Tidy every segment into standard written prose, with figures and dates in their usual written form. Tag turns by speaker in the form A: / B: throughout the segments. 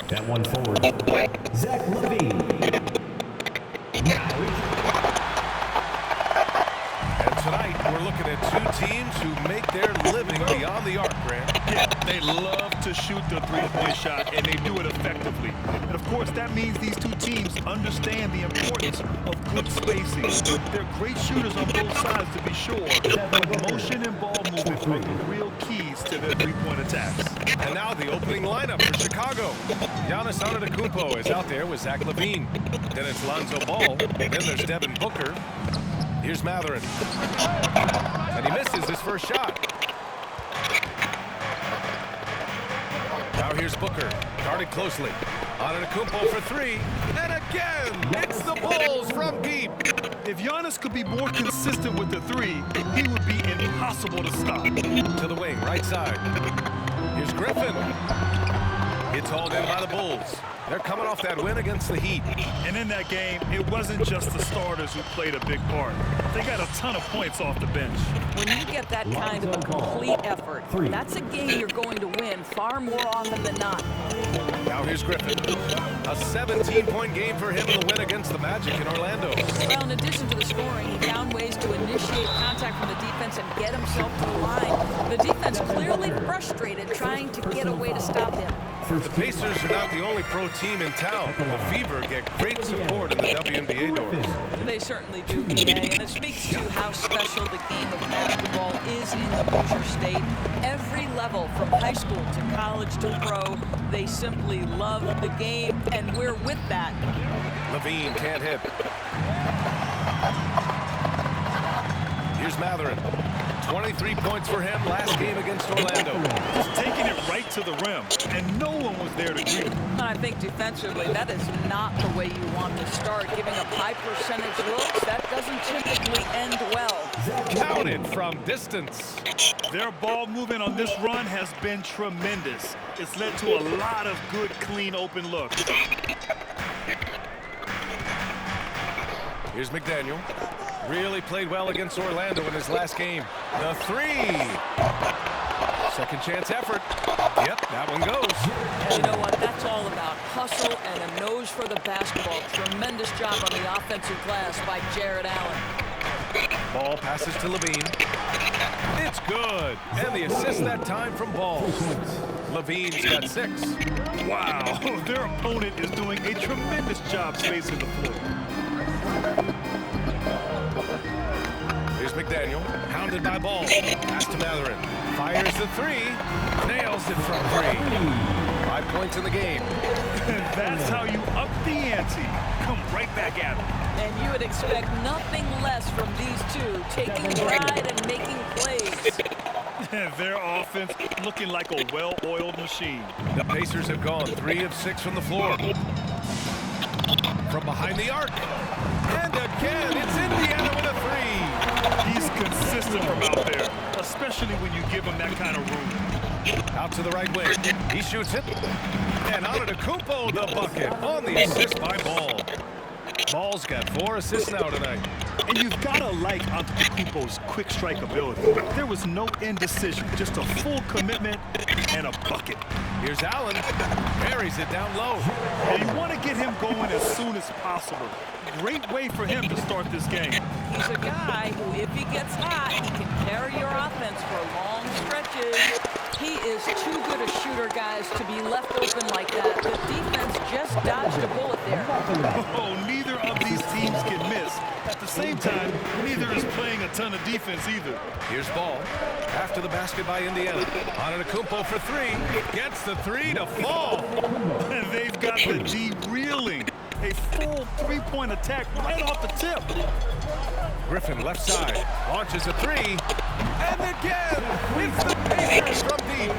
A: That one forward, Zach Levine.
B: And tonight, we're looking at two teams who make their living beyond the arc, Grant.
C: Yeah, they love to shoot the three-point shot, and they do it effectively. And, of course, that means these two teams understand the importance of good spacing. They're great shooters on both sides, to be sure, but motion and ball movement are the real keys to their three-point attacks.
B: And now the opening lineup for Chicago. Giannis Antetokounmpo is out there with Zach Levine. Then it's Lonzo Ball. Then there's Devin Booker. Here's Mathurin. And he misses his first shot. Now here's Booker. Guarded closely. Antetokounmpo for three. And again, it's the Bulls from deep.
C: If Giannis could be more consistent with the three, he would be impossible to stop.
B: To the wing, right side. Here's Griffin. It's hauled in by the Bulls. They're coming off that win against the Heat.
C: And in that game, it wasn't just the starters who played a big part. They got a ton of points off the bench.
D: When you get that kind of a complete effort, that's a game you're going to win far more often than not.
B: Now here's Griffin. A 17-point game for him in the win against the Magic in Orlando.
D: Well, in addition to the scoring, he found ways to initiate contact from the defense and get himself to the line. The defense clearly frustrated trying to get a way to stop him.
B: The Pacers are not the only pro team in town. The Fever get great support in the WNBA doors.
D: They certainly do, PA, and it speaks to how special the game of basketball is in the Hoosier State. Every level, from high school to college to pro, they simply love the game, and we're with that.
B: Levine can't hit. Here's Mathurin. 23 points for him last game against Orlando.
C: Just taking it right to the rim, and no one was there to greet him.
D: And I think defensively, that is not the way you want to start. Giving up high percentage looks, that doesn't typically end well.
B: Counted from distance.
C: Their ball movement on this run has been tremendous. It's led to a lot of good, clean, open looks.
B: Here's McDaniel. Really played well against Orlando in his last game. The three. Second chance effort. Yep, that one goes.
D: And you know what? That's all about hustle and a nose for the basketball. Tremendous job on the offensive glass by Jared Allen.
B: Ball passes to Levine. It's good. And the assist that time from Ball. Levine's got 6.
C: Wow, their opponent is doing a tremendous job spacing the floor.
B: Here's McDaniel, hounded by Ball. Pass to Mathurin. Fires the three. Nails it from 3. 5 points in the game.
C: That's how you up the ante. Come right back at them.
D: And you would expect nothing less from these two, taking pride and making plays.
C: Their offense looking like a well-oiled machine.
B: The Pacers have gone 3 of 6 from the floor. From behind the arc. And again, it's Indiana with a 3.
C: He's consistent from out there, especially when you give him that kind of room.
B: Out to the right wing. He shoots it. And Antetokounmpo the bucket on the assist by Ball. Ball's got 4 assists now tonight.
C: And you've got to like Antetokounmpo's quick strike ability. There was no indecision, just a full commitment and a bucket.
B: Here's Allen. Buries it down low.
C: And you want to get him going as soon as possible. Great way for him to start this game.
D: He's a guy who, if he gets hot, he can carry your offense for long stretches. He is too good a shooter, guys, to be left open like that. The defense just dodged a bullet there.
C: Oh, neither of these teams can miss. At the same time, neither is playing a ton of defense either.
B: Here's ball. After the basket by Indiana. Antetokounmpo for three. Gets the three to fall.
C: And they've got the D reeling. A full three-point attack right off the tip.
B: Griffin left side. Launches a three. And again, it's the Pacers from deep.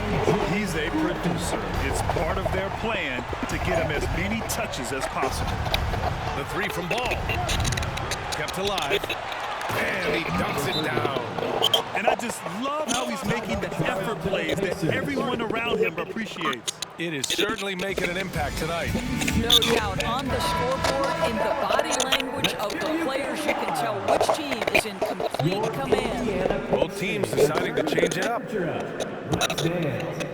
C: He's a producer. It's part of their plan to get him as many touches as possible.
B: The three from Ball. Kept alive. And he dunks it down.
C: And I just love how he's making the effort plays that everyone around him appreciates.
B: It is certainly making an impact tonight.
D: No doubt on the scoreboard, in the body language of the players, you can tell which team is in complete command.
B: Both teams deciding to change it up.
A: Let's dance.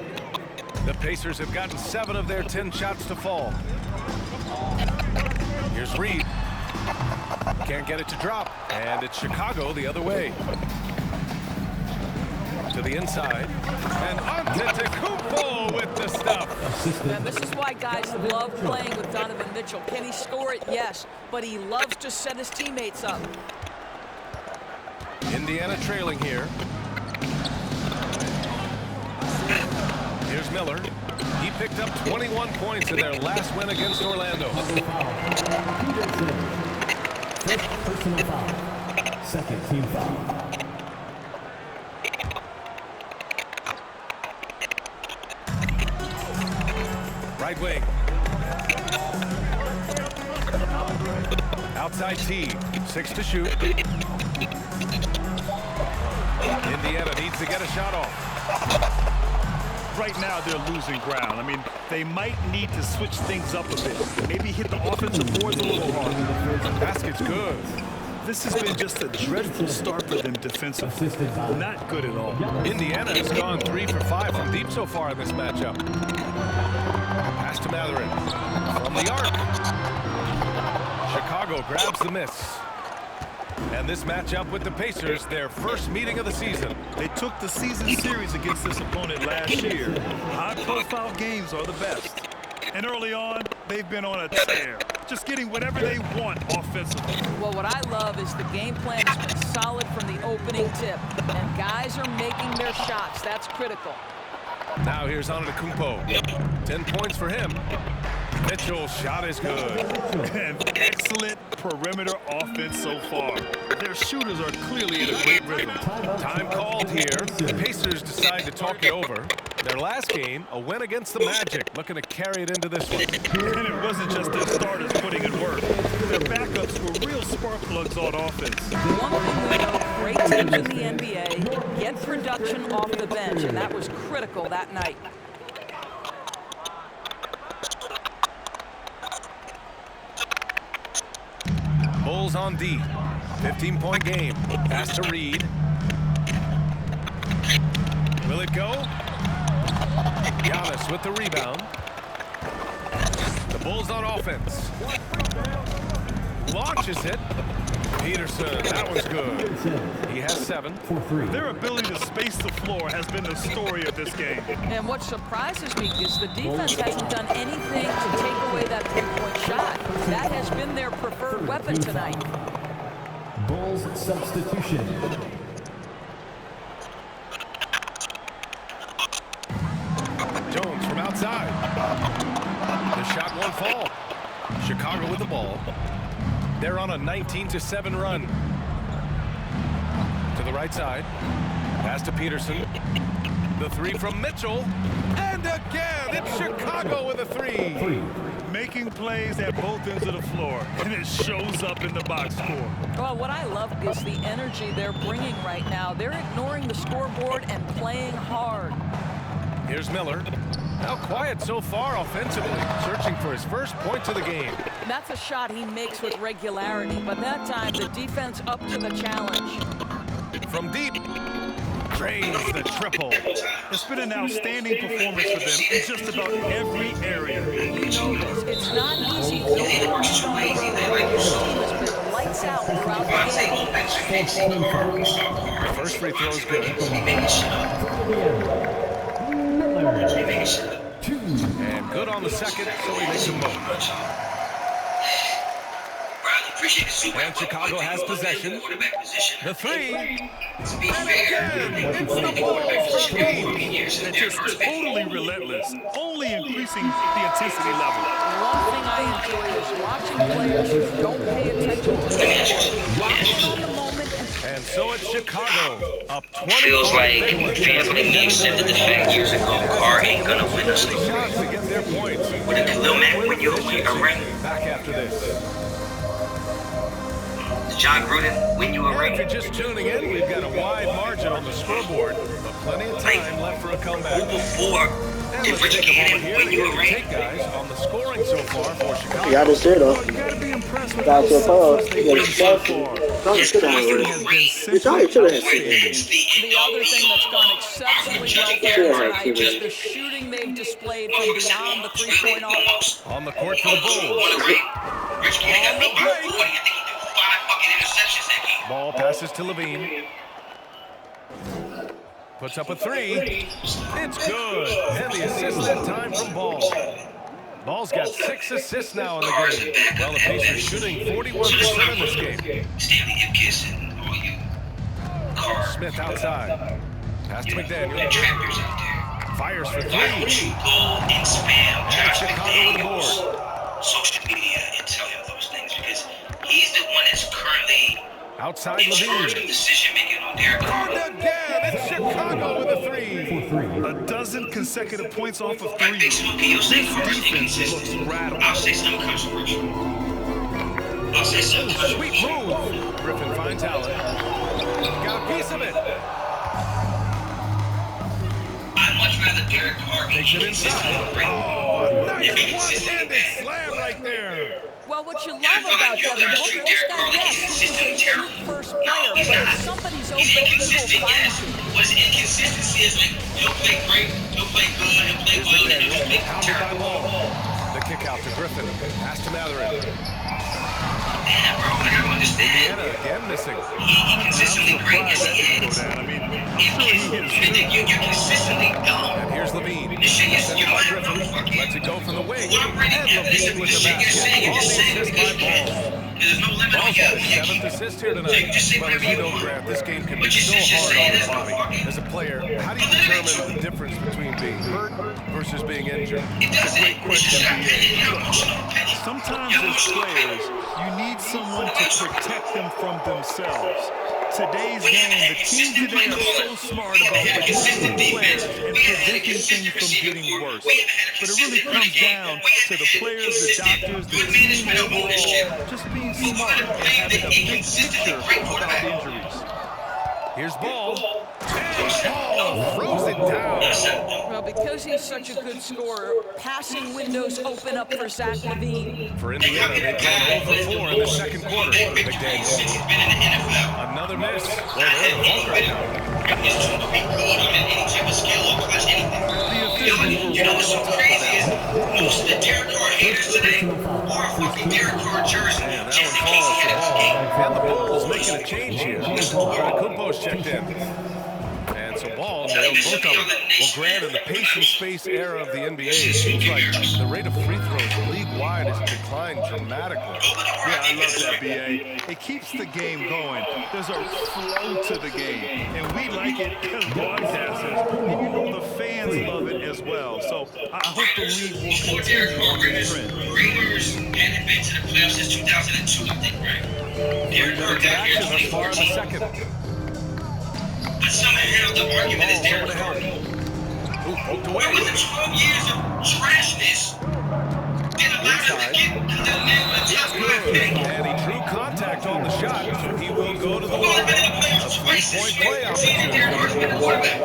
B: The Pacers have gotten 7 of their 10 shots to fall. Here's Reed. Can't get it to drop. And it's Chicago the other way. To the inside. And Antetokounmpo with the stuff.
D: And this is why guys love playing with Donovan Mitchell. Can he score it? Yes. But he loves to set his teammates up.
B: Indiana trailing here. Here's Miller. He picked up 21 points in their last win against Orlando.
A: First personal foul. Second team foul.
B: Right wing. Outside T. 6 to shoot. Indiana needs to get a shot off.
C: Right now, they're losing ground. I mean, they might need to switch things up a bit. Maybe hit the offensive boards a little harder.
B: Basket's good.
C: This has been just a dreadful start for them defensively. Not good at all.
B: Indiana has gone 3 for 5 from deep so far in this matchup. Pass to Matherin. From the arc. Chicago grabs the miss. And this matchup with the Pacers, their first meeting of the season.
C: They took the season series against this opponent last year. High-profile games are the best. And early on, they've been on a tear, just getting whatever they want offensively.
D: Well, what I love is the game plan has been solid from the opening tip. And guys are making their shots. That's critical.
B: Now here's Antetokounmpo. 10 points for him. Mitchell's shot is good.
C: And excellent perimeter offense so far. Their shooters are clearly in a great rhythm.
B: Time called here. The Pacers decide to talk it over. Their last game, a win against the Magic, looking to carry it into this one.
C: And it wasn't just their starters putting in work. Their backups were real spark plugs on offense.
D: One thing we know, great teams in the NBA get production off the bench, and that was critical that night.
B: Bulls on D. 15-point game. Pass to Reed. Will it go? Giannis with the rebound. The Bulls on offense. Launches it. Peterson, that was good. He has 7.
A: For 3.
C: Their ability to space the floor has been the story of this game.
D: And what surprises me is the defense hasn't done anything to take away that three-point shot. That has been their preferred weapon tonight.
A: Bulls substitution.
B: Jones from outside. The shot won't fall. Chicago with the ball. They're on a 19-7 run. To the right side. Pass to Peterson. The three from Mitchell. And again, it's Chicago with a three.
C: Making plays at both ends of the floor, and it shows up in the box score.
D: Well, what I love is the energy they're bringing right now. They're ignoring the scoreboard and playing hard.
B: Here's Miller. Now quiet so far offensively, searching for his first points of the game.
D: And that's a shot he makes with regularity, but that time the defense up to the challenge.
B: From deep, drains the triple.
C: It's been an outstanding performance for them in just about every area.
D: You know this. It's not easy to win on the road. This team has been lights out throughout the game.
B: First free throw is good. And good on the second, so he makes a move. And Chicago has possession. The three.
C: And again, it's the Bulls for games. They're just totally relentless, only increasing the intensity level.
D: One thing I enjoy is watching players who don't pay attention to the score. Watching on the moment
B: And so it's Chicago, up 20.
E: Feels like family me said to the fact years ago, Carr ain't gonna win us the
B: Shots to get their points.
E: What did Khalil Mack win you a ring?
B: Back after this.
E: Did John Gruden win you a
B: And if you're
E: ring?
B: just tuning in, we've got a wide margin on the scoreboard, but plenty of time left for a comeback.
E: Before,
B: And
E: did
B: let's
E: Rich
B: take a moment
E: Gannon
B: here
E: win
B: to
E: you
B: get
E: a
B: your
E: ring?
B: take, guys, on the scoring so far for Chicago.
F: You got this here, though.
C: You gotta be impressed with
F: Got
C: how
F: your phone.
C: selfless
F: You
C: they've
F: got
C: been
F: your
C: so
F: phone.
C: far.
F: Don't
E: Yes,
F: sit down
E: Boston
F: already.
E: has been
F: You probably should have seen it.
D: The other thing that's gone exceptionally well for them tonight is the shooting they've displayed from beyond the three-point arc.
B: On the court for the Bulls.
E: Rich Gannon got no break. What do you think he threw 5 fucking interceptions that game?
B: Ball passes to Levine. Puts up a three. It's good. And the assist that time from Ball. Ball's got 6 assists now in the game. Well, the Pacers shooting 41% in this game.
E: Stanley Ipkiss and all you Carr
B: Smith outside. Pass to McDaniel.
E: trappers out there.
B: Fires for
E: Why don't
B: three.
E: you go and spam
B: And
E: Josh
B: Chicago with the
E: McDaniels
B: board.
E: social media and tell him those things because he's the one that's currently
B: Outside
E: in charge of
B: Levine.
E: decision making on Derek Carr.
B: And again, it's Chicago with a three.
A: For three.
C: A dozen consecutive points off of
E: Like Big
C: three.
E: Smokey, you'll say first
C: Defense
E: inconsistent.
C: looks rattled.
E: I'll say something controversial. I'll say something
B: Sweet
E: controversial.
B: move. Griffin finds Allen. Got a piece of it.
E: I'd much rather Derek Carr be
B: Takes it
E: inconsistent
B: inside.
E: on the ring.
B: Oh, nice
E: If he consistently
B: one-handed
E: bad.
B: slam right there.
D: Well, what you love about Devin Booker is that, yes, he's a shoot-first player, but if somebody's open,
E: He's
D: he will
E: inconsistent,
D: find
E: yes.
D: you.
E: What's inconsistency is like he'll play great, he'll play good, he'll play
B: Here's
E: well, and then he'll
B: McDaniel.
E: play
B: Pounded by
E: terrible.
B: Ball. The kick out to Griffin. Pass to Matherin.
E: Yeah, bro, I don't understand.
B: Indiana again missing.
E: He consistently great, yes he is.
C: I mean, I'm sure he hit
E: You're consistently dumb.
B: And here's Levine.
E: This shit is,
B: Sent
E: you know
B: by
E: what,
B: Griffin.
E: motherfucker?
B: Lets it go from the wing.
E: What I'm reading,
B: And
E: yeah, this
B: Levine with the
E: shit you're saying,
B: basket.
E: you're
B: On
E: just
B: the
E: saying
B: assist
E: what
B: by
E: you can.
B: Ball.
E: There's no limit on
B: Ball's
E: your
B: got his 7th assist here
E: So you
B: tonight.
E: just say
B: Well, as
E: whatever
B: you
E: you
B: know,
E: want.
B: Grant, this game can be
E: But you
B: so
E: should just
B: hard
E: say
B: on
E: this
B: the body.
E: motherfucker.
B: As a player, how do you determine the difference between being hurt versus being injured?
E: It doesn't. It's just your opinion, your emotional opinion.
C: Sometimes
E: Your
C: as
E: emotional
C: players,
E: opinion.
C: you need someone to protect them from themselves. Today's game, the team today are so smart about protecting players and preventing things from getting worse. But it really comes down to the players, the doctors, the team overall, just being smart and having a big picture about injuries.
B: Here's Ball. And Ball throws it down.
D: Well, because he's such a good scorer, passing windows open up for Zach Levine.
B: For Indiana, they've gone 0 for 4 in the second quarter. McDaniel.
E: He's been in the NFL.
B: Another miss. Well, they're in the funk right now.
E: He's trying to be good on any type of skill or clutch anything. You know what's so crazy is most of the Derek Carr haters today are fucking Derek Carr jersey.
B: And that
E: Just in
B: one
E: case
B: falls
E: he
B: to
E: had a
B: Ball.
E: game.
B: And the Bulls making a change here. Kumpo's checked in. And so Ball nailed both of them. Well, Grant, in the pace and space era of the NBA, it seems like the rate of free throws league-wide has declined dramatically.
C: Yeah, I love that, B.A. It keeps the game going. There's a flow to the game, and we like it as broadcasters. And you know the fans love it as well. So I hope the league will
E: Before Derek
C: continue
E: Carr,
C: on this trend.
E: Raiders hadn't been to the playoffs since 2002, I think, right? Derek Carr
B: Into
E: got here
B: action thus far in the
E: 2014.
B: second.
E: But somehow the argument is
B: Ball
E: Derek
B: over to
E: Carr.
B: help. Ooh, poked
E: Where was
B: away.
E: the 12 years of trashness that allowed him to get the nail on top of my
B: Good.
E: thing?
B: And he drew contact on the shot, so he will go to the
E: We've only
B: line.
E: been in the playoffs twice since
B: Three-point play
E: 2014 and Derek Carr's been the quarterback.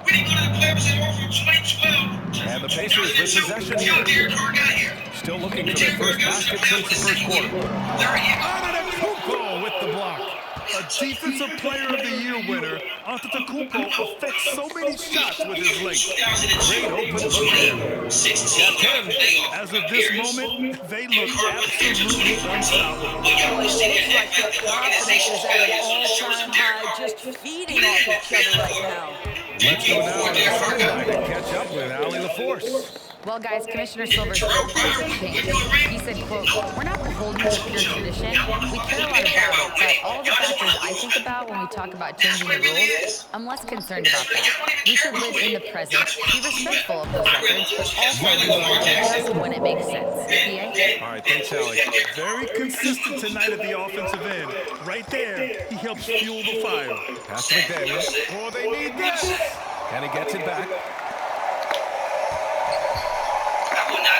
E: We didn't go to the playoffs anymore from 2012
B: And the
E: to
B: Pacers with
E: 2002
B: possession
E: until
B: here.
E: Derek Carr got here.
B: Still looking for their
E: Derek Carr
B: first
E: goes to
B: basket
E: the
B: since the first quarter.
E: Third year.
B: Antetokounmpo with the block.
C: A Defensive Player of the Year winner, Antetokounmpo affects so many shots with his length.
E: 2002.
B: Great open look.
E: 16 playoff
C: As of this moment, they look absolutely unstoppable.
E: Well, y'all was sitting
D: Looks
E: there
D: like their
E: acting like the
D: confidence
E: organization
D: is at an
E: on the shoulders
D: all-time
E: of Derek
D: high,
E: Carr.
D: just feeding off each other right now.
B: Let's go now to the sideline to catch up with Allie LaForce.
G: Well, guys, Commissioner Silver spoke to change. He said, quote, "We're not beholden to pure tradition. We care a lot about it, but all the factors I think about when we talk about changing the rules, I'm less concerned about that. We should live in the present, be respectful of those records, but also be able when it makes sense." PA?
B: All right, thanks, Sally.
C: Very consistent tonight at the offensive end. Right there, he helps fuel the fire.
B: Pass to McDaniel. Oh, they need this. And he gets it back.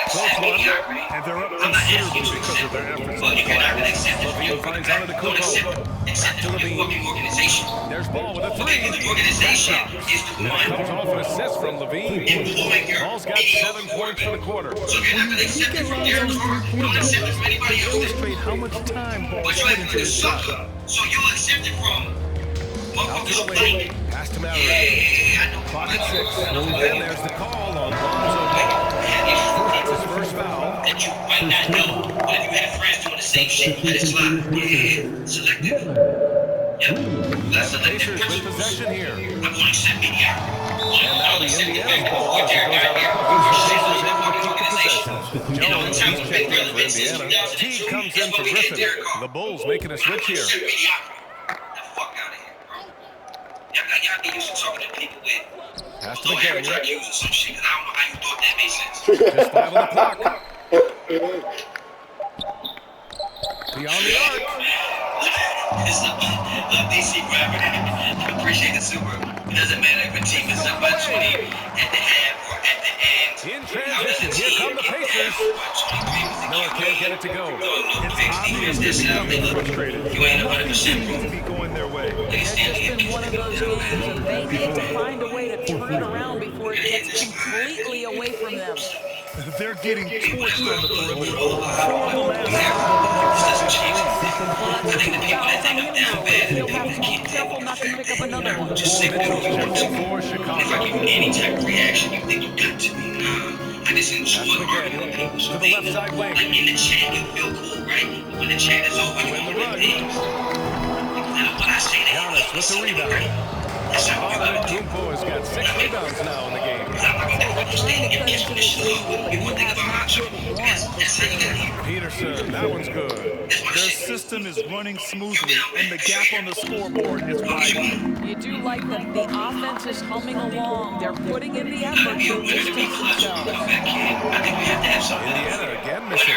B: Close one.
C: And they're up considerably because of their efforts on the glass.
B: Levine finds out of the Kupo. Back to Levine. There's ball with a three. Comes off an assist from Levine. Ball's got 7 points for the quarter.
C: He can run those three-pointers. They illustrate how much time Ball put into his shot.
E: So you accept it from
B: Out to the wing. Pass to Maverick. Clock at 6. And there's the call on Lonzo Ball. That's his first foul.
E: that you might not know, but if you have friends doing the same shit, let it slide. Yeah, selective. Yep, that's
B: The
E: selective.
B: Pacers with possession here.
E: I'm going to accept it, yeah.
B: And now the Indiana's ball as it goes out of the Pacers able to keep the possession. Jones, he's checked in for Indiana. Teague comes in for Griffin. The Bulls making a switch here.
E: The fuck out of here, bro. Y'all get used to talking to people with
B: Pass to
E: low hair
B: McDaniel.
E: tattoos or some shit, 'cause I don't know how you thought that made sense.
B: Just 5 on the clock. Beyond the arc.
E: It's love DC forever. I appreciate it super. It doesn't matter if a team is up by 20 at the half or at the end.
B: In transition, here come the Pacers. Miller can't get it to go.
C: It's obvious they're becoming frustrated.
E: You ain't
C: Nothing
E: 100%.
C: seems to be going their way.
D: It's just been one of those games of they need to find a way to turn it around before it gets completely away from them.
C: They're getting torched on the perimeter. Four of the last
D: Well, that's the fouls on him, so he'll have to be careful not to pick up another one.
B: Mitchell checked in for
E: If I
B: Chicago.
E: give you any type of reaction, you think you got to me. I just enjoy arguing with people.
B: To
E: So
B: the
E: they,
B: left side wing.
E: like in the chat, you feel cool, right? But when the chat is over, you
B: Win the
E: want
B: run.
E: to things. Now, when I say that,
B: Giannis with the rebound.
E: that's how you gotta do.
B: Kumpo has got 6 rebounds now in the game.
E: I'm not gonna
D: Trying to cut into this lead, but he has not hit one.
E: That's how you gotta hear.
B: Peterson, that one's good.
E: That's my
C: Their
E: shit.
C: system is running smoothly, and the gap on the scoreboard is widening.
D: You do like that the offense is humming along. They're putting in the effort to distance themselves.
E: I think we have to have something.
B: Indiana again missing.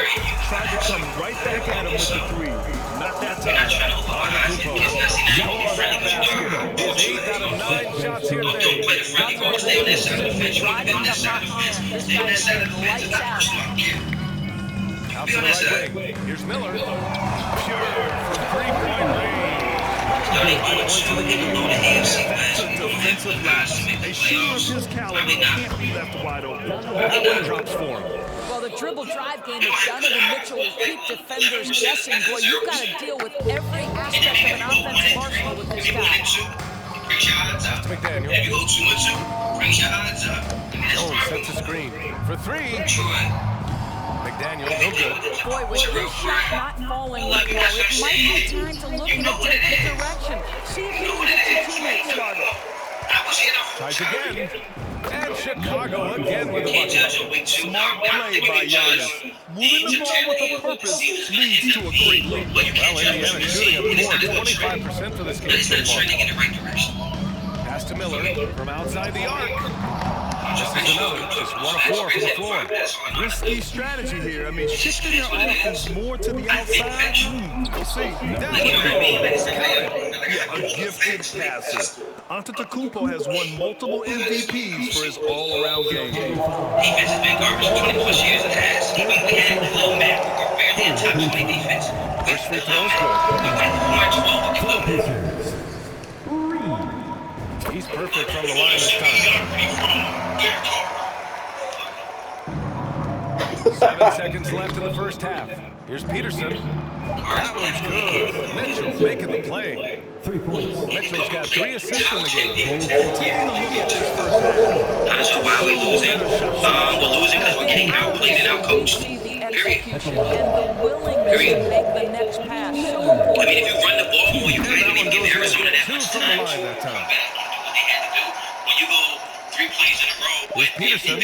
C: Tried to come right back at him with the three. Not that
E: We're not
C: time.
E: trying to open our eyes and kids not seeing that
B: Score that basket. His 8 out of 9 shots here today.
E: But if Freddie wants to stay on that side of the fence, you want to be on that
D: Driving
E: side of the fence.
D: This
E: Stay on
D: guy
E: that
D: is
E: side of
D: getting
E: the fence.
D: lights out.
E: So I'm here.
B: Out to the right wing. Here's Miller. Pure for 3-point range.
E: 30 points to the game on the AFC
C: That's a
E: West.
C: defensive lapse. A shooter of his caliber can't be left wide open.
B: That one drops for him.
D: Well, the dribble drive game is done, and Mitchell will keep defenders guessing. Boy, you've got to deal with every aspect of an offensive arsenal with this guy.
E: Bring your odds up.
B: To McDaniel.
E: If you go 2-2, bring your odds up. I mean, that's
B: Jones
E: probably
B: sets a screen. For 3.
E: Detroit.
B: McDaniel, no good.
D: Boy, with his shot not falling right now, it might be time to look in a different direction. See if you can get your teammates started.
E: I was here to
B: Tries again. And Chicago again with a
E: can't
B: bucket.
E: judge a week 2.
C: Smart play by Giannis. Moving the ball with a purpose leads to a great look.
E: Well, you can't
B: Well,
E: judge
B: Indiana
E: a
B: shooting
E: week.
B: a poor 25% for this
E: But
B: game
E: it's
B: so
E: not
B: far.
E: trending in the right direction.
B: Pass to Miller from outside the arc. This is another. Just 1 of 4 from the floor.
C: Risky strategy here. I mean, shifting their offense more to the outside. We'll see.
B: Down with the ball.
C: Yeah, a gifted passer. Antetokounmpo has won multiple MVPs for his all-around game.
E: Defense has been garbage for 20+ years and has. We had a little man who were barely in top 20 defense.
B: First free throw's good.
E: We went March 12 with the
A: Pacers.
B: He's perfect from the line this time. 7 seconds left in the first half. Here's Peterson. That one's good. Mitchell making the play.
A: 3 points.
B: Mitchell's got 3 assists in the game.
E: So why are we losing? We're losing because we're getting outplayed and outcoached.
D: See the execution and the willingness to make the next pass. So
E: I
D: important.
E: mean, if you run the ball more, you
B: And that one
E: can give
B: goes
E: Arizona
B: in.
E: that
B: 2
E: much
B: from the
E: time.
B: line that time.
E: What they had to do. When you go 3 plays in a row,
B: With Peterson.
F: How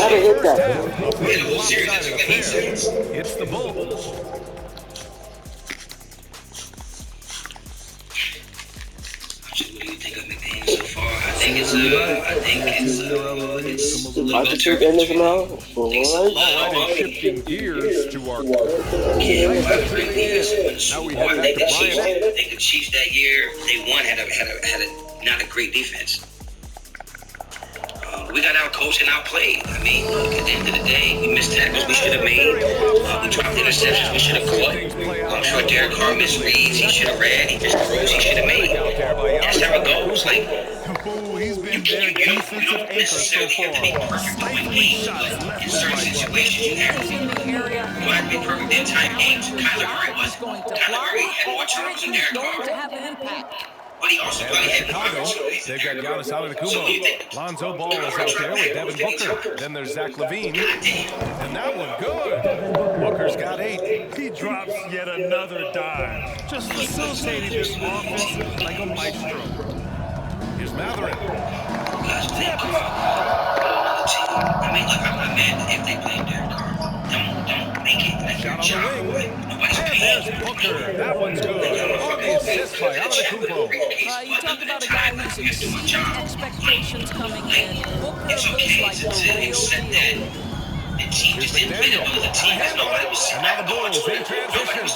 F: to hit that?
B: A pretty lopsided affair. It's the Bulls.
E: What do you think of McMahon so far? I think it's
F: Altitude in his mouth.
B: Alrighty, shifting gears to our
E: now
B: we head back to Bryant.
E: I think the Chiefs that year they won had a not a great defense. We got out coached and outplayed. I mean, look, at the end of the day, we missed tackles we should have made. We dropped interceptions we should have caught. I'm sure Derek Carr misreads. He should have read. He just throws he should have made. That's how it goes. Like,
C: He's been their defensive anchor so far. Stifling shots left
E: in certain situations, you have to be perfect in tight games. Kyler Murray wasn't. Kyler Murray had more turnovers than Derek Carr. But he also probably had
B: Chicago, they've got Giannis Antetokounmpo. Lonzo Ball is out there with Devin Booker. Then there's Zach LaVine. And that one good. Booker's got 8.
C: He drops yet another dime. Just facilitating this offense like a maestro.
B: Here's Matherin.
E: I mean, look, I'm mad if they play Derek Carr. Don't make it like your job.
B: And there's Booker. That one's good. On the assist by Antetokounmpo.
D: You talk about a guy who's exceeding expectations coming in. Booker looks like the real deal.
B: Here's McDaniel. And now the Bulls in transition.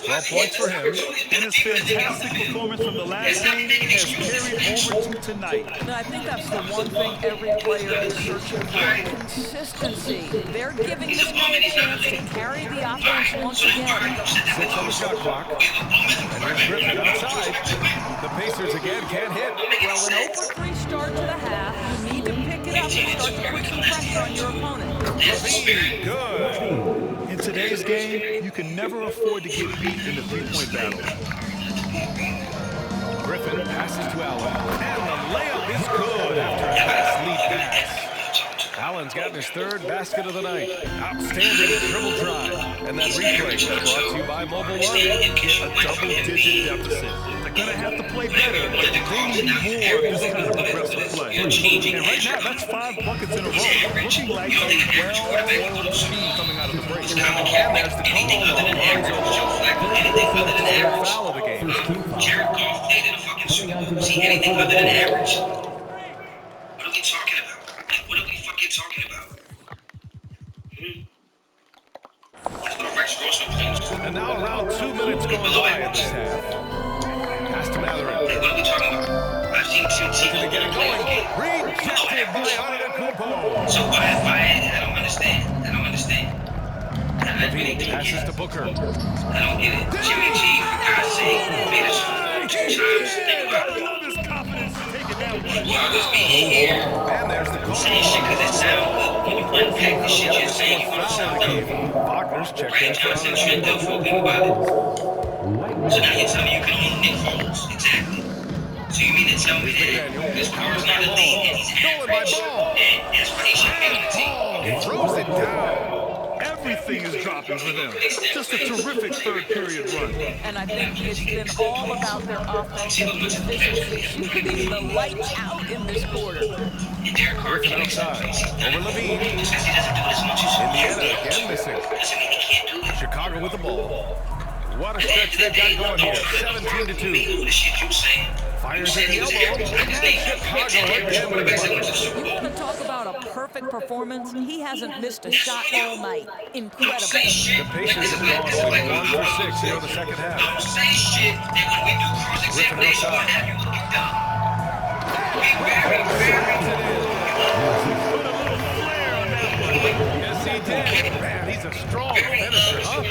B: 12 points for him.
C: And his fantastic performance from the last game has carried over to tonight.
D: And I think that's the one thing every player is searching for. Consistency. They're giving this guy a chance to carry the offense once again.
B: 6 on the shot clock. And here's Griffin outside. The Pacers again can't hit.
D: Well, an 0-for-3 start to the half. You need to pick it up and start to put some pressure on your opponent.
B: LaVine, good.
C: In today's game, you can never afford to get beat in the three-point battle.
B: Griffin passes to Allen. And the layup is good after a nice lead pass. Allen's gotten his 3rd basket of the night. Outstanding dribble drive. And that replay is brought to you by Mobile One.
C: A double-digit deficit. They're going to have to play better, but they need more of this kind of aggressive play. And right now, that's 5 buckets in a row. Looking like a well-oiled team coming out of the break.
B: And there's the call on Lonzo Ball. Third foul of the game.
E: Jared Goff played in a fucking Super Bowl. See anything other than average? What are we talking about? Like, what are we fucking talking about? That's what a Rex Grossman plays.
B: And now around 2 minutes going by in this half. Pass to Matherin.
E: Hey, what are we talking about? I've seen two teams
B: Looking to get it going. Rejected by Antetokounmpo.
E: So why? I don't understand. I really don't
B: Passes
E: get
B: to
E: it.
B: Booker.
E: I don't get it. Jimmy G, for God's sake, made us 2 times. Think about it.
C: His confidence taking that one.
E: Why was me here?
B: And there's the call.
E: Saying shit because it sounds good. When you unpack the shit you're saying, you're going to sound dumb.
B: Wagner's checked in
E: Brad
B: for
E: Johnson should do think about it. So now you're telling me you can only Nick Foles. Exactly. So you mean to tell me that this Carr's not elite and he's average, and that's why he should be on the team?
B: He throws it down.
C: Everything is dropping for them. Just a terrific third period run.
D: And I think it's been all about their offensive efficiency, shooting the lights out in this quarter.
E: And Derek Carr can't
B: Outside. Over LaVine.
E: Just because he doesn't do it as much as
B: Indiana again missing.
E: doesn't mean he can't do it.
B: Chicago with the ball. What a stretch they've got going here. 17-2.
E: The shit you saying.
B: Fires at the elbow. Chicago again.
D: You want to talk about a perfect performance? He hasn't missed a shot all night. Incredible.
B: The Pacers have gone 1 for 6 here in the second half.
E: Don't say shit, and when we do cross-examination, what have you looking dumb? Be very
B: Yes, he did. Man, he's a strong finisher, huh?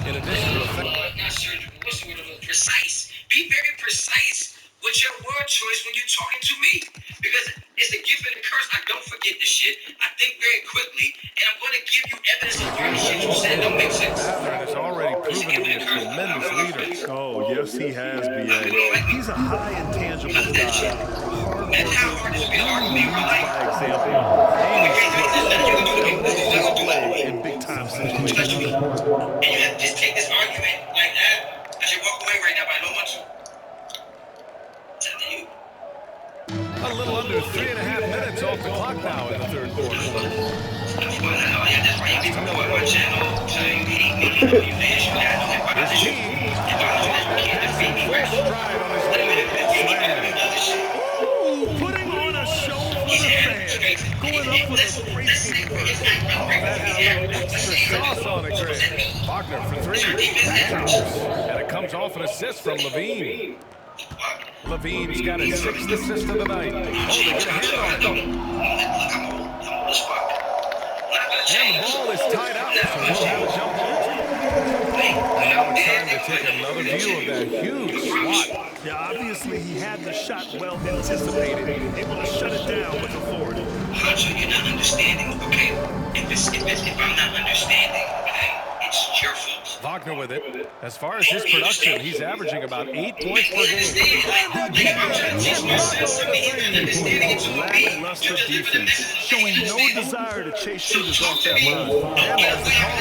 B: In addition to the
E: not surgical. What's the word? Precise. Be very precise with your word choice when you're talking to me. Because it's the gift and the curse. I don't forget the shit. I think very quickly, and I'm going to give you evidence of where the shit you said don't make sense.
B: Matherin has already proven to be a tremendous leader.
C: Oh, yes, he has, B.A. He's a high intangible guy.
E: And how hard is it to be hard to be right?
C: By example, in big time situations.
E: And you have to just take this argument like that.
B: A little under 3.5 minutes off the clock now in the third quarter. His team passing full stride on his way.
C: Ooh, putting on a show for the fans. Going up with a great team first.
B: That had a little extra sauce on it, Greg. Wagner for three. And it comes off an assist from Levine. Levine's got his 6th assist of the night. Oh, they get a hand on it. And the ball is tied up, so we'll have a jump ball. And now it's time to take another view of that huge swat.
C: Yeah, obviously he had the shot well anticipated, able to shut it down with authority.
E: Hunter, you're not understanding, okay? If I'm not understanding, okay, it's your fault.
B: Wagner with it. As far as his production, he's averaging about 8 points per game.
C: Lackluster defense, showing no desire to chase shooters off that line.
B: And there's the call.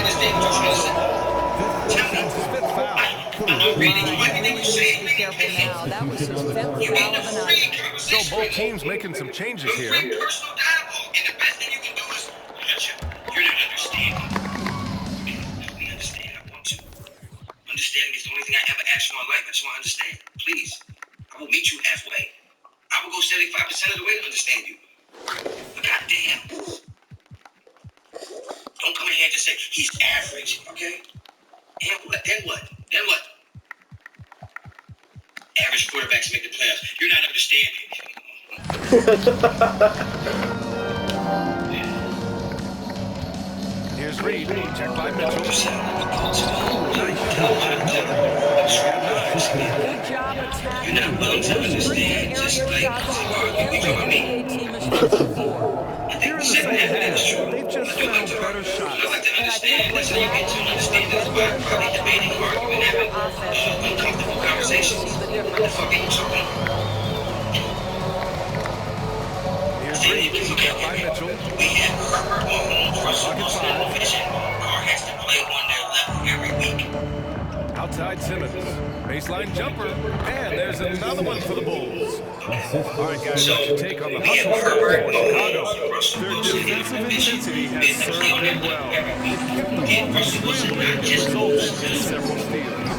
B: That's his 5th foul.
D: Be careful now. That was his 5th foul of the night.
B: So both teams making some changes here.
E: Personal dialogue, and the best thing you can do is, you're not understanding. Understanding is the only thing I ever asked for in life. I just want to understand. Please. I will meet you halfway. I will go 75% of the way to understand you. But goddamn. Don't come in here and just say, he's average, okay? And what? Then what? Then what? Average quarterbacks make the playoffs. You're not understanding.
B: Here's Reed. Check by Mitchell.
D: Good job attacking. Those 3 area shots are what every NBA team is looking for.
C: Here in the second half, they've just found better shots.
D: And I think what they're getting is they're getting their shots on the flow of their offense, and we can clearly see the difference.
B: Here's Reed. Check by Mitchell.
E: We have Herbert Mahomes for Super Bowl vision. Carr has to play on their level every week.
B: Outside Simmons. Baseline jumper. And there's another one for the Bulls. All right, guys, what's your take on the hustle for Chicago?
C: Their defensive intensity has served them well. It kept the ball from scrambling and resulted in several steals.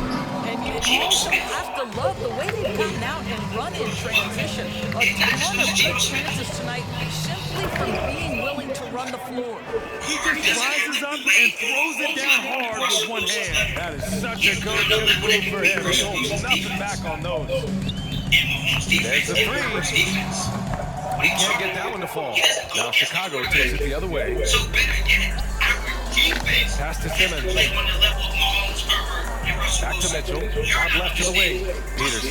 D: And you also have to love the way they've gotten out and run in transition. A ton of good chances tonight simply from being willing to run the floor.
C: He just rises up and throws it down hard with one hand.
B: That is such a good move for him. He holds nothing back on those. There's the three. He can't get that one to fall. Now Chicago takes it the other way.
E: So better yet, our defense
B: Pass to Simmons.
E: play on the level of Mahomes, Herbert, and Russell
B: Back to
E: Wilson.
B: Mitchell.
E: You're
B: Out
E: not
B: left to the wing. Peterson.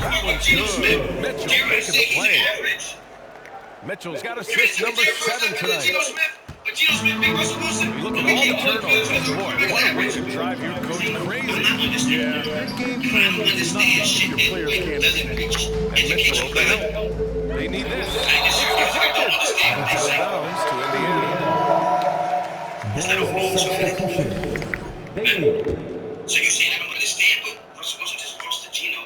B: That one's good. Mitchell making the play. Mitchell's got assist number 7 tonight.
E: You
B: You look at all the turnovers. Boy, what a way to drive your coach crazy.
C: Yeah, their game plan was nothing if your players can't execute.
B: And Mitchell over the hill. They need this. It's deflected. Out of bounds to Indiana.
A: Substitution. Bailey.
E: So you say I don't understand, but Russell Wilson just lost to Geno.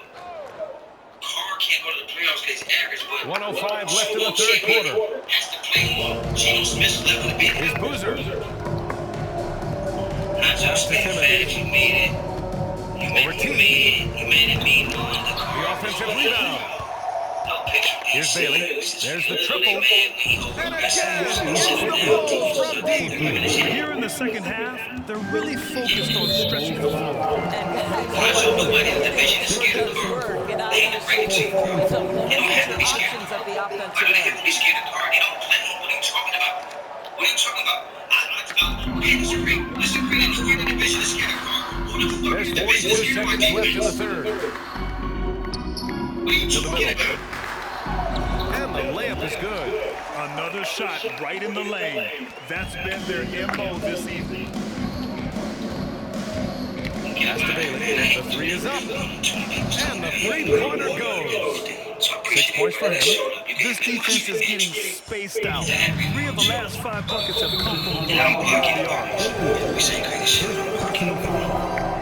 E: Carr can't go to the playoffs because he's average, but
B: 105 left in the third quarter.
E: has to play Geno Smith's level to be
B: Here's Boozer.
E: not just
B: to Simmons.
E: bad, you made it. You
B: Over T.
E: made it mean one.
B: The offensive rebound.
E: No picture.
B: Here's Bailey. There's the triple. And again, it's the Bulls from deep.
C: Here in the second half, they're really focused on stretching the floor.
D: And guys,
E: Nobody in the division is scared of
D: does
E: Carr.
D: work. And I
E: They ain't afraid to.
D: with some
E: They don't have
D: limited
E: to be scared.
D: options at the
E: Why
D: offensive
E: do they have
D: end.
E: to be scared of Carr? They don't play. What are you talking about? What are you talking about? Okay, disagree. Disagree that nobody in the division is scared of Carr. Who the fuck
B: There's
E: in the division is
B: 42
E: scared of
B: seconds left in the third.
E: What are you talking about?
B: And the layup is good.
C: Another shot right in the lane. That's been their MO this evening.
B: Pass to Bailey. The three is up. And the three-pointer goes. 6 points for him.
C: This defense is getting spaced out. 3 of the last 5 buckets have come from right behind the arc.
E: We say crazy shit.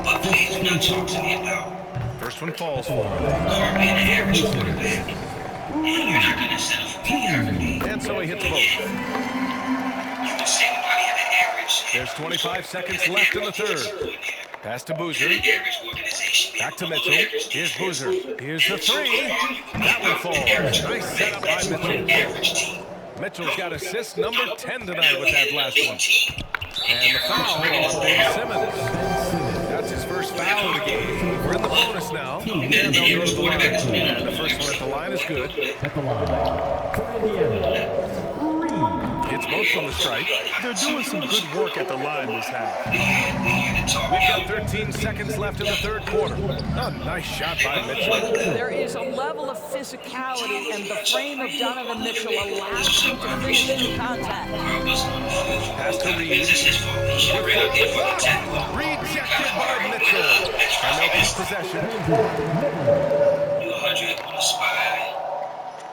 E: But please do not talk to me about
B: First one falls for him.
E: Carr being an average quarterback. And you're not going to settle for mediocrity.
B: And so he hits both.
E: You can say nobody had an average.
B: There's 25 seconds left in the third. Pass to Boozer. Back to Mitchell. Here's Boozer. Here's the three. That one falls. Nice setup by Mitchell. Mitchell's got assist number 10 tonight with that last one. And the foul on Ben Simmons. That's his first foul of the game. We're in the bonus now. And they'll go to the line. And the first one at the line is good.
A: At the line. For Indiana.
B: Hits both from the strike.
C: They're doing some good work at the line this half.
B: We've got 13 seconds left in the third quarter. A nice shot by Mitchell.
D: There is a level of physicality, and the frame of Donovan Mitchell allows him to finish through contact.
B: Pass to Reed. Rejected by Mitchell. And they'll keep possession.
E: You 100 on the spot.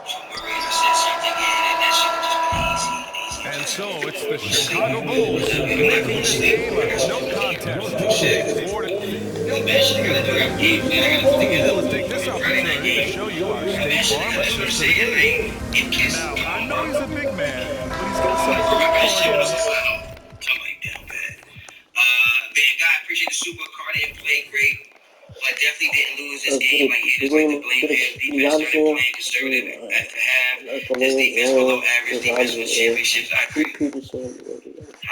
E: So Murray said something and that shit just been easy.
B: And so it's the Chicago Bulls making this game a no contest. Let's take this opportunity to show you our State Farm assistant.
C: Now, I know he's a big man, but he's got some quality.
E: Van Guy, appreciate the super card and played great, but definitely didn't lose this game. Like, haters like to blame him. Defense started playing conservative at the half. This defense below average. Defense wins championships. I agree.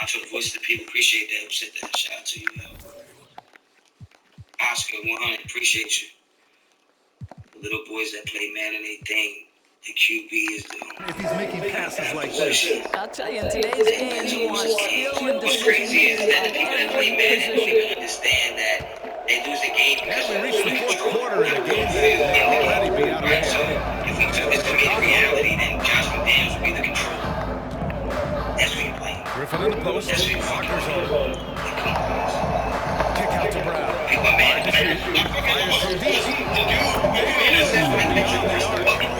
E: Out to the voice of the people. Appreciate that. Who said that? Shout out to you, Oscar 100. Appreciate you. The little boys that play Madden, they think the QB is the.
C: If he's making passes like this.
D: I'll tell you, in today's game, you want skill and
E: What's
D: decision
E: crazy is
D: making
E: that the
D: at
E: people that play
D: every
E: Madden
D: position.
E: understand that they lose the game because
B: And we reached the fourth quarter in a game that may already be out of hand.
E: So if we took this to be reality, then Josh McDaniels would be the control. That's what you play.
B: Griffin in the post. Walker's on. Kick out to Brown.
E: Pick my man.
B: Fires from deep.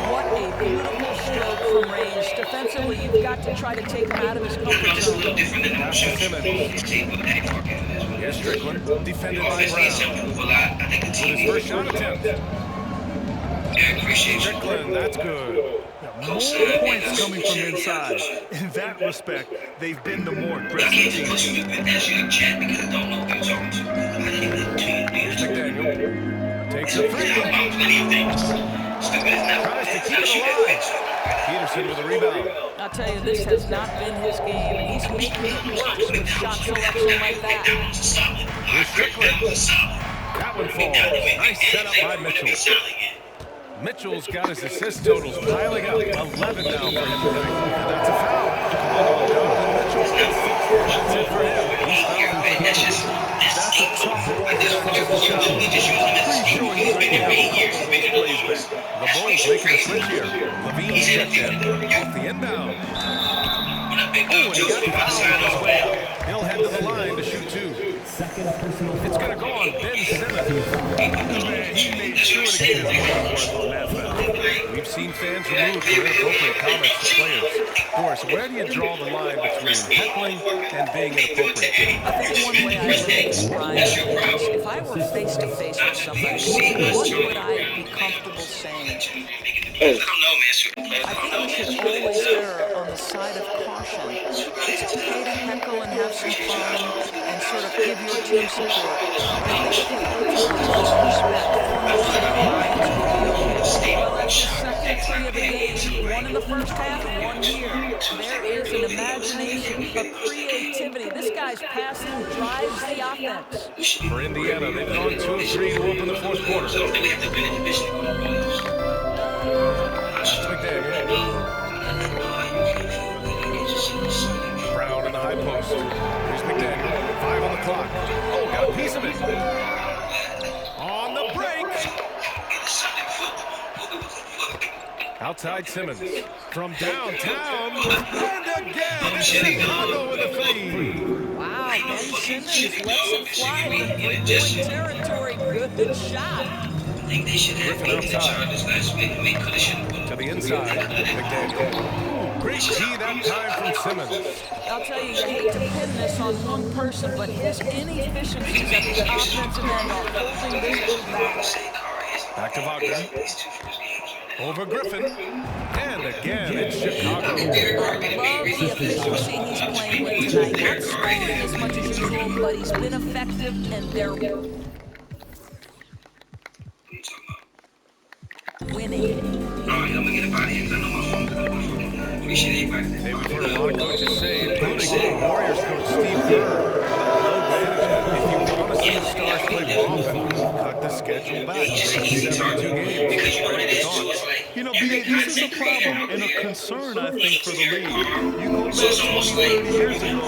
D: What a beautiful stroke from range. Defensively, you've got to try to take him out of his comfort
E: It's a little
D: zone.
E: different than the
B: Pass to Simmons. Here's Strickland. Defended by Brown.
E: I think the
B: With
E: team
B: his first shot attempt.
E: I appreciate you.
B: Strickland, that's good.
C: More points coming from inside. In that respect, they've been the more aggressive team.
B: Here's McDaniel. Takes a three. Tries to keep it alive. Peterson with a rebound.
D: I'll tell you, this has not been his game, and he's making it worse with shot selection like that.
B: Here's Strickland. That one falls. Nice setup by Mitchell. Mitchell's got his assist totals piling up. 11 now for him tonight. And that's a foul. Mitchell. That's it for him. He's fouled. That's a tough role for him. Pretty sure he's making a plays back. The Bulls making a switch here. Levine checked in. Off the inbound. Oh, and he got fouled on his way out. He'll head to the line to shoot two.
A: Second personal
B: It's going to go on Ben Simmons.
C: Man, he made sure to get his money worth on that foul.
B: We've seen fans removed for inappropriate comments to players. Boris, where do you draw the line between heckling and being inappropriate?
D: I think one way I would describe it is if I were face to face with somebody, what would I be comfortable saying?
E: I don't know, man.
D: I think we should always err on the side of caution. It's okay to heckle and have some fun and sort of give your team support. But I think if you ultimately respect well, that's the second three of the game. One in the first half and one here. There is an imagination, a creativity. This guy's passing drives the offense.
B: For Indiana, they've gone 2 of 3 to open the fourth quarter.
E: So they have to win in division.
B: That's McDaniel. Brown in the high post. Here's McDaniel. 5 on the clock. Oh, got a piece of it. On the break. Outside Simmons. From downtown. And again, it's Chicago with a three.
D: Wow, Ben Simmons lets it fly in three-point territory. Good shot.
E: I think they should have beat the Chargers last week. We could have should have won.
B: To the inside, McDaniel. Great key that time from Simmons.
D: I'll tell you, you hate to pin this on one person, but his inefficiencies at the offensive end are holding this group back.
B: Back to Wagner.
E: These two first games right
B: Over Griffin. And again, it's Chicago.
D: I love the efficiency he's playing with tonight. Not scoring as much as usual, but he's been effective, and they're winning.
E: I'm gonna get up out of here because I know my phone. Appreciate everybody.
B: Hey, we've heard a lot of coaches say, including Warriors coach Steve Kerr, if you want to see the Stars play more often, cut the schedule back.
E: It's just an easy target. Because you know what it is, too. It's like,
C: You know, BA, this is a problem and a concern, I think, for the league. You go
E: so it's
C: back
E: almost
C: 20,
E: like
C: 30 years ago.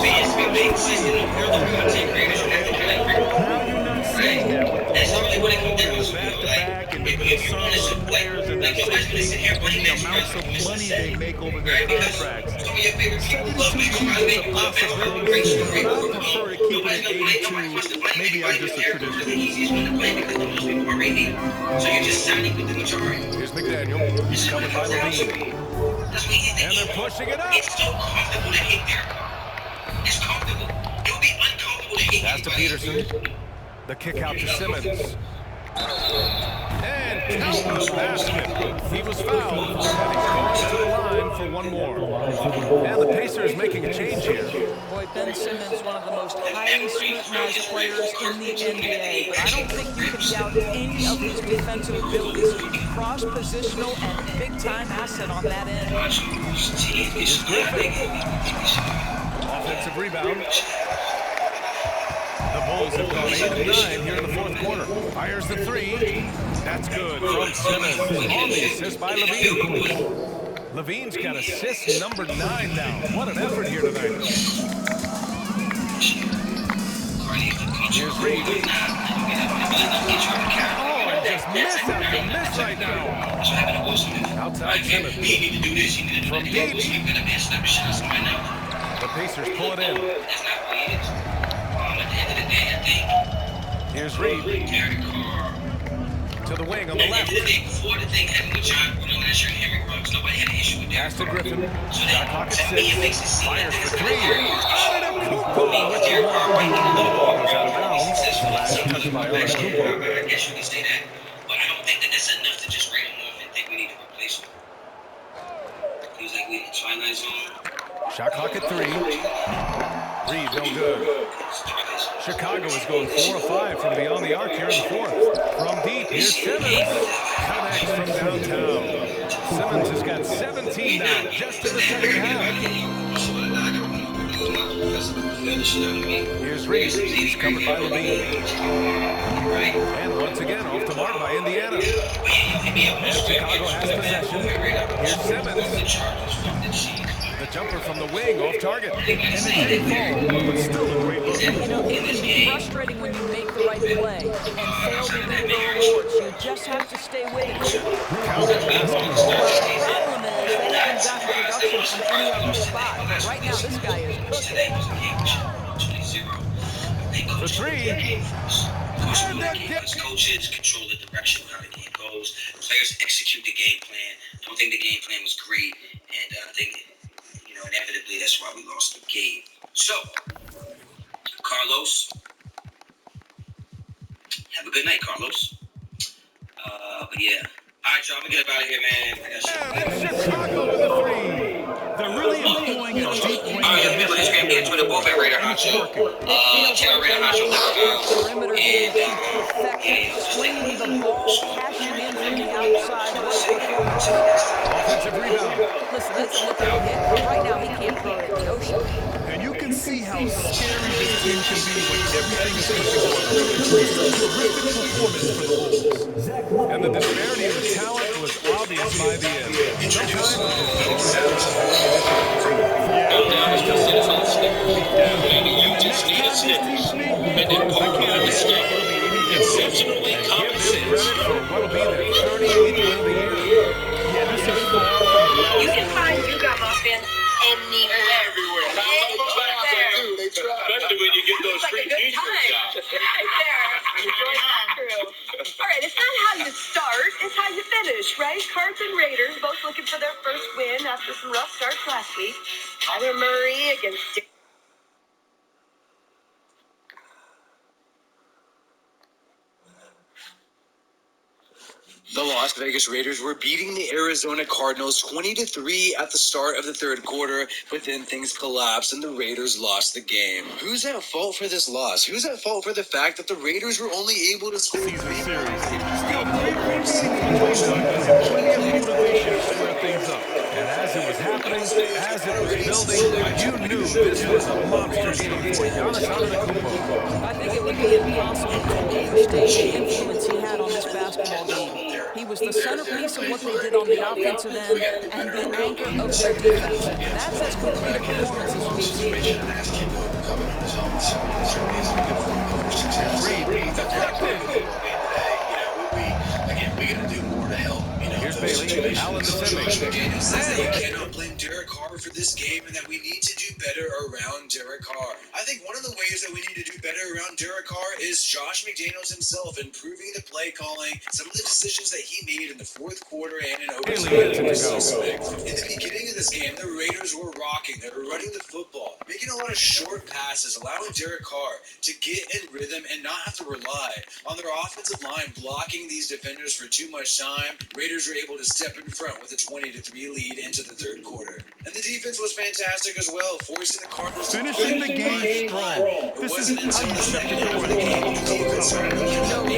E: fans been made consistent on content creators and acting like
C: Now you're not seeing that with the
E: that's really what it comes down to.
C: back-to-back and the
E: If you
C: concern
E: want to
C: of the players and their safety and the amounts of money they make over their contracts.
E: some of your favorite people love
C: 72
E: Michael
C: teams is a
E: Irvin, love
C: possibility,
E: great
C: but I prefer to keep it at
E: Nobody
C: 82.
E: wants to play.
C: Maybe I'm just a
E: The
C: traditionalist.
E: easiest one to play because the most people already hate. So you're just signing with the majority.
B: Here's McDaniel. He's coming by Levine.
E: That's what he
B: And they're pushing it up.
E: It's so comfortable to hit there. It's comfortable. It would be uncomfortable to hit
B: Pass to Peterson. The kick out to Simmons. And count the basket. He was fouled. And he's going to the line for one more. And the Pacers making a change here.
D: Boy, Ben Simmons, one of the most highly scrutinized players in the NBA. But I don't think you can doubt any of his defensive abilities. Cross-positional and big-time asset on that end.
B: Offensive rebound. The Bulls have gone 8 of 9 here in the fourth quarter. Fires the three. That's good from Simmons. On the assist by Levine. Levine's got assist number 9 now. What an effort here tonight. Here's Reed. Oh, and just miss after miss right now. Outside Simmons. From deep. The Pacers pull it in. Here's Reed. To the wing on the left. Pass to Griffin. Shot clock at 6. Fires for 3. Antetokounmpo with the one. Goes out of bounds. Last touch by Antetokounmpo.
E: I guess you can say that, but I don't think that that's enough to just write him off and think we need to replace him. Feels like we're in the Twilight Zone.
B: Shot clock at 3. Reed, no good. Chicago is going 4 of 5 from beyond the arc here in the fourth. From deep, here's Simmons. Connects from downtown. Simmons has got 17 now, just in the second half. Here's Reed. He's covered by Levine. And once again, off the mark by Indiana. And Chicago has possession. Here's Simmons. The jumper from the wing off target. And it didn't fall, but still a great look.
D: You know, it can be frustrating when you make the right play and fail to reap the rewards. You just have to stay with it.
B: Count the basket.
D: Well, the problem is they haven't gotten production from any other spot. But right now, this guy is cooking.
B: For 3.
E: Coaches control the direction of how the game goes. Players execute the game plan. Don't think the game plan was great, and I think, inevitably that's why we lost the game. So, Carlos, have a good night, Carlos. But yeah. All right, y'all, I'm gonna get up out of here, man.
B: And it's Chicago with the 3.
C: They're really employing a deep wing.
E: All right, people, Instagram, get Twitter, both at Raider Honcho. Channel Raider Honcho.com.
D: Perimeter game to perfection, swinging the ball, cashing in from the outside.
B: Offensive rebound.
D: Listen, that's a look at him. Right now, he can't throw it in the ocean.
C: And you can see how scary this team can be when everything is clicking. It's a terrific performance for the Bulls.
B: And the disparity in the talent was obvious by the end. Sometimes
E: Exceptionally competent.
B: credit for what will be their 38th win of the year.
C: Yeah, this is far from the last.
H: You can find Duga Muffin anywhere.
I: Everywhere. Especially when you get those free t-shirts out.
H: Right there. Enjoy that crew. All right, it's not how you start, it's how you finish, right? Cards and Raiders both looking for their first win after some rough starts last week. Kyler Murray against
J: The Las Vegas Raiders were beating the Arizona Cardinals 20-3 at the start of the third quarter, but then things collapsed and the Raiders lost the game. Who's at fault for this loss? Who's at fault for the fact that the Raiders were only able to score
C: Season series. Still 3 games between them. Plenty of motivation to square things up.
B: And as it was happening, as it was building, you knew this was a monster game for Giannis Antetokounmpo.
D: I think it would be impossible to overstate the influence he had on this basketball game. He was the centerpiece of what they did on the offensive end and the anchor of their defense. That's as complete a performance as we've seen.
J: We gotta do more to help.
B: Here's Bailey, Allen defending.
J: McDaniel says that you cannot blame Derek Carr for this game and that we need to do better around Derek Carr. I think one of the ways that we need to do better around Derek Carr is Josh McDaniels himself improving the play calling, some of the decisions that he made in the fourth quarter and in overtime were suspect. In the beginning of this game, the Raiders were rocking. They were running the football, making a lot of short passes, allowing Derek Carr to get in rhythm and not have to rely on their offensive line blocking these defenders for too much time. Raiders were able to step in front with a 20-3 lead into the third quarter. And the defense was fantastic as well, forcing the Cardinals to
C: finishing the game strong. This is how you shut the door in the game.
D: No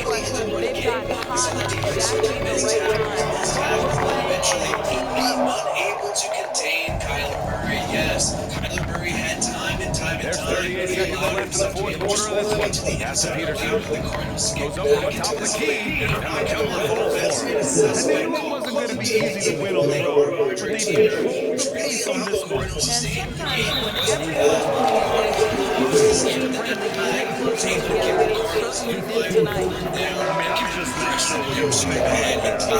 D: question. They've got hot exactly the right time.
J: Eventually, unable to contain Kyler Murray. Yes, Kyler Murray had time and time and
B: There's
J: time.
B: 38 seconds left in the fourth quarter of this one. Pass to Peterson. Goes up from the top of the key. And the Cowboys falls for it.
C: And then it wasn't going to be easy to win on the road, but they controlled the pace on this one.
D: And sometimes when everyone's looking at it, certainly did tonight.
C: I'm just not sure what he was thinking. He needs to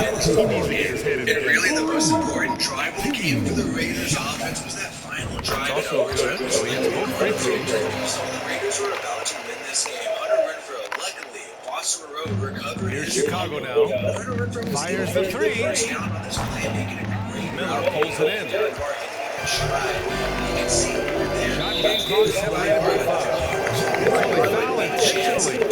C: get his head in the
J: And
C: game.
J: really the most important drive of the game for the Raiders offense was that final drive.
B: It's also good. So he has both free throws.
J: So the Raiders were about to win this game. Hunter Renfrow, luckily, Boston Road recovered.
B: Here's Chicago now.
J: Hunter Renfrow was
B: Fires the three.
J: first down on this play, making it a great
B: Miller pulls it in.
J: Derek Carr hitting a stride. You can see there.
B: Shot game clock separated by 5.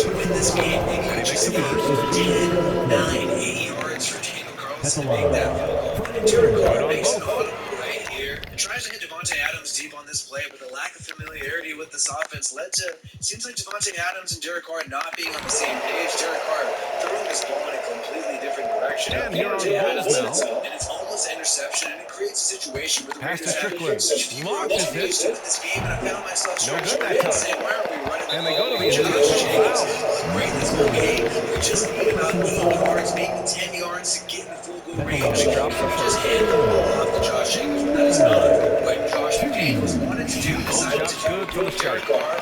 J: To win this game, maybe he makes the first 10, 9, 8 yards for Daniel Carlson to make that ball. Derek Carr makes an audible right here. And tries to hit Devontae Adams deep on this play, but the lack of familiarity with this offense led to, seems like Devontae Adams and Derek Carr not being on the same page. Derek Carr throwing this ball in a completely different direction.
B: And here are the Bulls now.
J: And it's almost an interception, and it creates a situation where the
B: Pass to
J: Raiders have
B: Strickland.
J: such few
B: Launches it.
J: opportunities to win this game, and I found myself
B: No good
J: stretching
B: that
J: my head
B: time.
J: saying, why aren't we running the
B: And they
J: ball?
B: go to the end of the
J: Josh Jacobs
B: foul.
J: looked great this whole game. We just need about 8 yards, maybe 10 yards to get in full goal range.
B: He drops the
J: Just
B: first.
J: hand the ball off to Josh Jacobs, but that is not what Josh McDaniels wanted to do. Decided
B: Shot's
J: to
B: good for the
J: Derek
B: start.
J: Carr.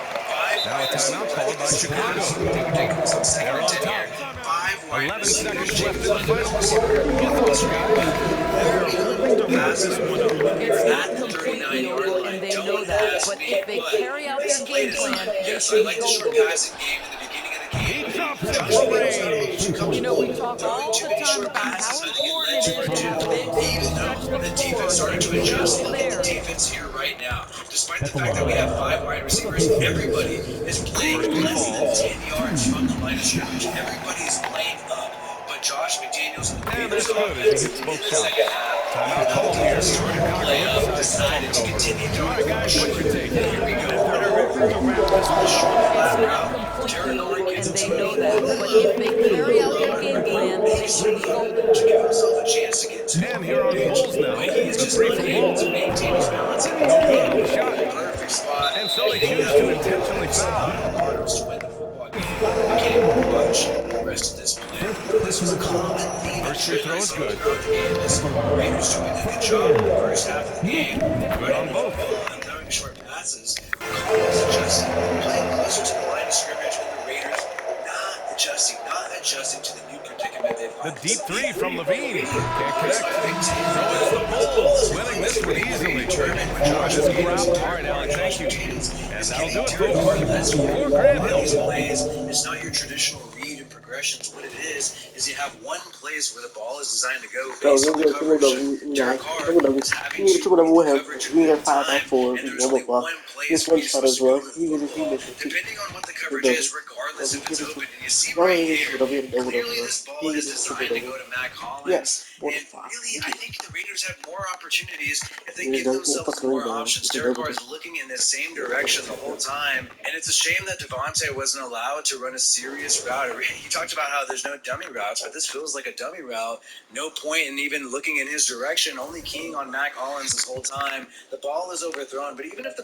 B: Now a timeout called by Chicago.
J: They're
B: They're on top.
J: 5 wide
B: 11
J: receivers.
B: seconds left in the final quarter. Get those guys.
D: It's not completely over, and they know that. But if they carry out their game plan, they
J: Yes, I
D: should
J: like
D: be
J: the short
D: golden.
J: passing game in the beginning of the game.
B: He drops it
J: Josh
B: for
J: Jacobs
B: range.
D: You know, we talk all the time about how important it is to have big
J: Even though the defense started to adjust, look at the defense here right now. Despite the fact that we have 5 wide receivers, everybody is playing less than 10 yards from the line of scrimmage. Everybody is playing up. But Josh McDaniels and the
B: And
J: Raiders
B: that's good. He
J: offense
B: hits
J: in
B: both
J: the
B: shots.
J: second half,
B: Timeout called here.
J: play up, decided to continue
B: All
J: doing
B: right, guys, what's your take?
J: Here we go. Hunter Renfrow runs the short
D: It's
J: lateral
D: not
J: route.
D: completely
J: Derek Carr
D: over, and
J: gets
D: they
J: it
D: know
J: to
D: that. But if they carry out their game plan, they should be golden.
J: to give himself a chance to get to
B: And here are the Bulls now.
J: But he is
B: The
J: just
B: three from
J: unable
B: Bulls.
J: to maintain his balance and
B: No shot.
J: perfect spot.
B: And so they choose to intentionally foul.
J: Cardinals to win the football game. We can't watch the rest of this play. This was a common theme.
B: First free throw is good.
J: Throughout the game, this Raiders doing a good job in the first half of the game.
B: Good on both.
J: And throwing short passes. Cardinals adjusting, playing closer to the line of scrimmage, and the Raiders not adjusting to the new predicament they've
B: The
J: got.
B: deep three from Levine. Can't connect. So it's the Bulls winning this one easily. Josh is corralled. All right, Alan, thank you. And that'll do it, folks. For Grant Hill.
J: These plays, it's not your traditional read and progressions. What it is you have one place where the ball is designed to go based on the coverage. Derek Carr is having to coverage in time, and there's only one place where he's supposed to go to the ball. Depending on what the coverage is, regardless if it's open and you You see
F: No,
J: right
F: he's
J: here,
F: gonna be double
J: clearly
F: double.
J: this ball
F: He
J: is
F: is
J: designed to go to Mac Hollins.
F: Yes,
J: And
F: fuck.
J: really, I think the Raiders have more opportunities if they
F: He
J: give
F: doesn't
J: themselves
F: fucking
J: more
F: rebound.
J: options.
F: It's a
J: Derek
F: double.
J: Carr is looking in the same direction the whole time, and it's a shame that Devontae wasn't allowed to run a serious route. He talked about how there's no dummy routes, but this feels like a dummy route. No point in even looking in his direction, only keying on Mac Hollins this whole time. The ball is overthrown, but even if the